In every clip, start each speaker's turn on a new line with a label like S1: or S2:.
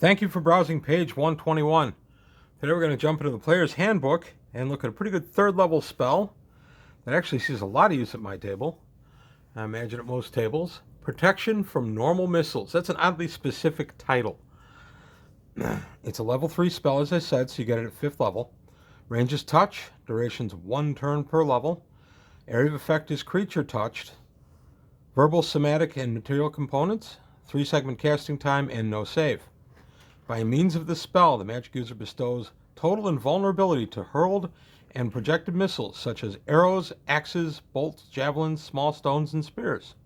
S1: Thank you for browsing page 121. Today we're going to jump into the player's handbook and look at a pretty good third level spell that actually sees a lot of use at my table. I imagine at most tables. Protection from normal missiles. That's an oddly specific title. It's a level 3 spell, as I said, so you get it at 5th level. Range is touch. Duration's 1 turn per level. Area of effect is creature touched. Verbal, somatic, and material components. 3-segment casting time and no save. By means of this spell, the magic user bestows total invulnerability to hurled and projected missiles such as arrows, axes, bolts, javelins, small stones, and spears.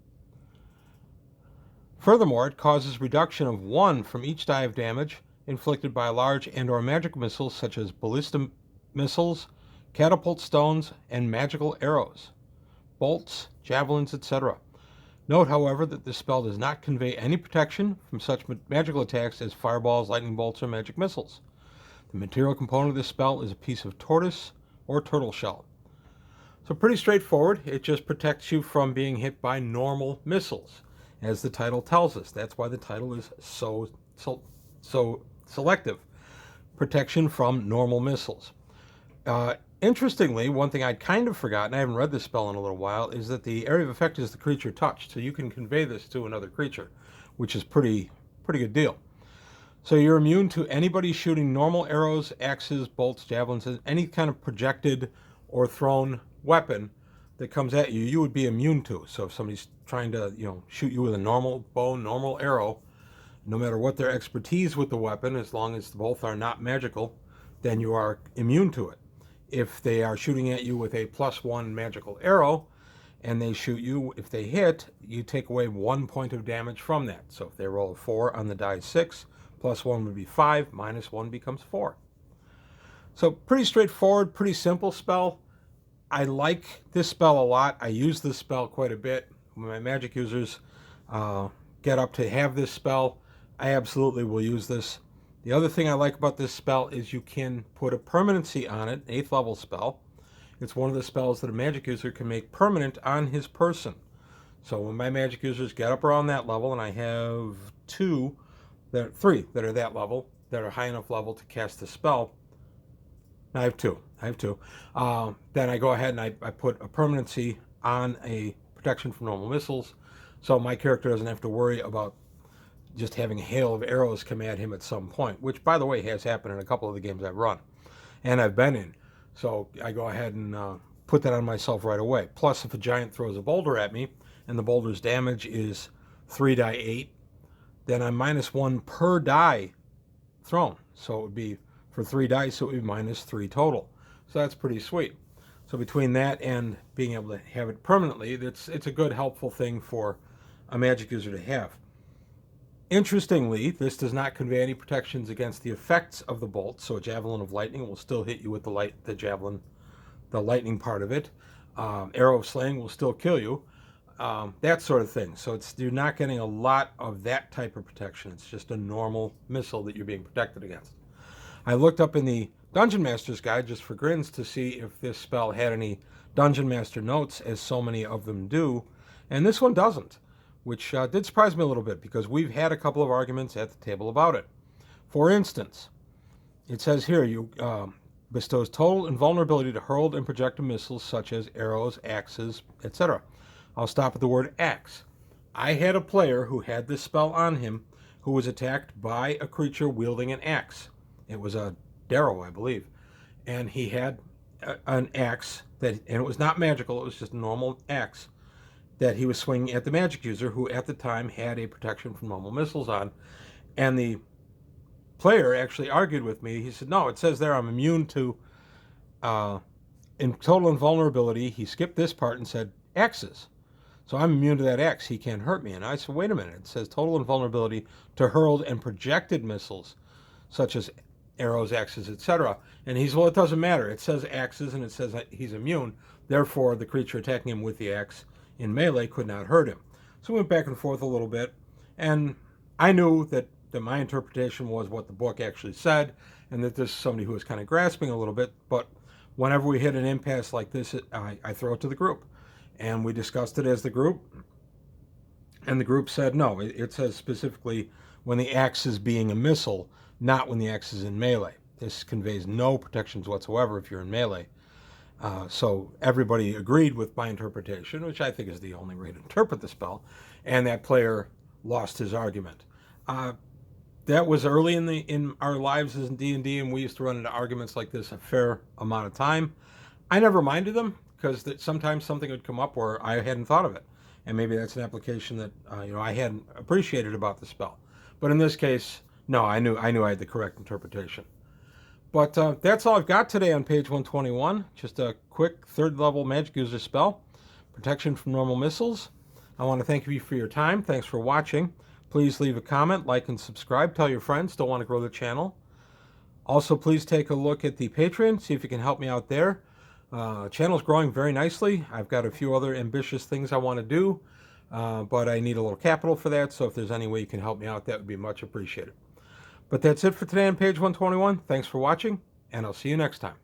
S1: Furthermore, it causes reduction of 1 from each die of damage inflicted by large and/or magic missiles such as ballista missiles, catapult stones, and magical arrows, bolts, javelins, etc. Note, however, that this spell does not convey any protection from such magical attacks as fireballs, lightning bolts, or magic missiles. The material component of this spell is a piece of tortoise or turtle shell. So pretty straightforward. It just protects you from being hit by normal missiles, as the title tells us. That's why the title is so selective. Protection from normal missiles. Interestingly, one thing I'd kind of forgotten, I haven't read this spell in a little while, is that the area of effect is the creature touched. So you can convey this to another creature, which is pretty good deal. So you're immune to anybody shooting normal arrows, axes, bolts, javelins, any kind of projected or thrown weapon that comes at you, you would be immune to. So if somebody's trying to, shoot you with a normal bow, normal arrow, no matter what their expertise with the weapon, as long as both are not magical, then you are immune to it. If they are shooting at you with a +1 magical arrow and they shoot you, if they hit, you take away 1 point of damage from that. So if they roll a 4 on the die 6, +1 would be 5, -1 becomes 4. So pretty straightforward, pretty simple spell. I like this spell a lot. I use this spell quite a bit. When my magic users get up to have this spell, I absolutely will use this. The other thing I like about this spell is you can put a permanency on it, 8th level spell. It's one of the spells that a magic user can make permanent on his person. So when my magic users get up around that level, and I have 3 that are that level, that are high enough level to cast the spell. No, I have two. Then I go ahead and I put a permanency on a protection from normal missiles, so my character doesn't have to worry about just having a hail of arrows come at him at some point, which, by the way, has happened in a couple of the games I've run and I've been in. So I go ahead and put that on myself right away. Plus, if a giant throws a boulder at me and the boulder's damage is 3 die 8, then I'm -1 per die thrown. So it would be, for 3 dice, it would be -3 total. So that's pretty sweet. So between that and being able to have it permanently, it's a good, helpful thing for a magic user to have. Interestingly, this does not convey any protections against the effects of the bolt, so a javelin of lightning will still hit you with the javelin, the lightning part of it. Arrow of slaying will still kill you, that sort of thing. So you're not getting a lot of that type of protection. It's just a normal missile that you're being protected against. I looked up in the Dungeon Master's Guide just for grins to see if this spell had any Dungeon Master notes, as so many of them do, and this one doesn't, which did surprise me a little bit because we've had a couple of arguments at the table about it. For instance, it says here, you bestows total invulnerability to hurled and projected missiles such as arrows, axes, etc. I'll stop at the word axe. I had a player who had this spell on him who was attacked by a creature wielding an axe. It was a Darrow, I believe. And he had an axe, and it was not magical, it was just a normal axe that he was swinging at the magic user, who at the time had a protection from normal missiles on. And the player actually argued with me. He said, no, it says there I'm immune to in total invulnerability. He skipped this part and said axes. So I'm immune to that axe. He can't hurt me. And I said, wait a minute. It says total invulnerability to hurled and projected missiles, such as arrows, axes, etc. And he said, well, it doesn't matter. It says axes and it says that he's immune. Therefore, the creature attacking him with the axe in melee could not hurt him. So we went back and forth a little bit, and I knew that my interpretation was what the book actually said, and that this is somebody who was kind of grasping a little bit. But whenever we hit an impasse like this, I throw it to the group, and we discussed it as the group, and the group said no. It says specifically when the axe is being a missile, not when the axe is in melee. This conveys no protections whatsoever if you're in melee. So everybody agreed with my interpretation, which I think is the only way to interpret the spell, and that player lost his argument. That was early in our lives as in D&D, and we used to run into arguments like this a fair amount of time. I never minded them because sometimes something would come up where I hadn't thought of it, and maybe that's an application that I hadn't appreciated about the spell. But in this case, no, I knew I had the correct interpretation. But that's all I've got today on page 121. Just a quick third-level magic user spell, protection from normal missiles. I want to thank you for your time. Thanks for watching. Please leave a comment, like, and subscribe. Tell your friends. Still want to grow the channel. Also, please take a look at the Patreon. See if you can help me out there. Channel's growing very nicely. I've got a few other ambitious things I want to do, but I need a little capital for that. So if there's any way you can help me out, that would be much appreciated. But that's it for today on page 121. Thanks for watching, and I'll see you next time.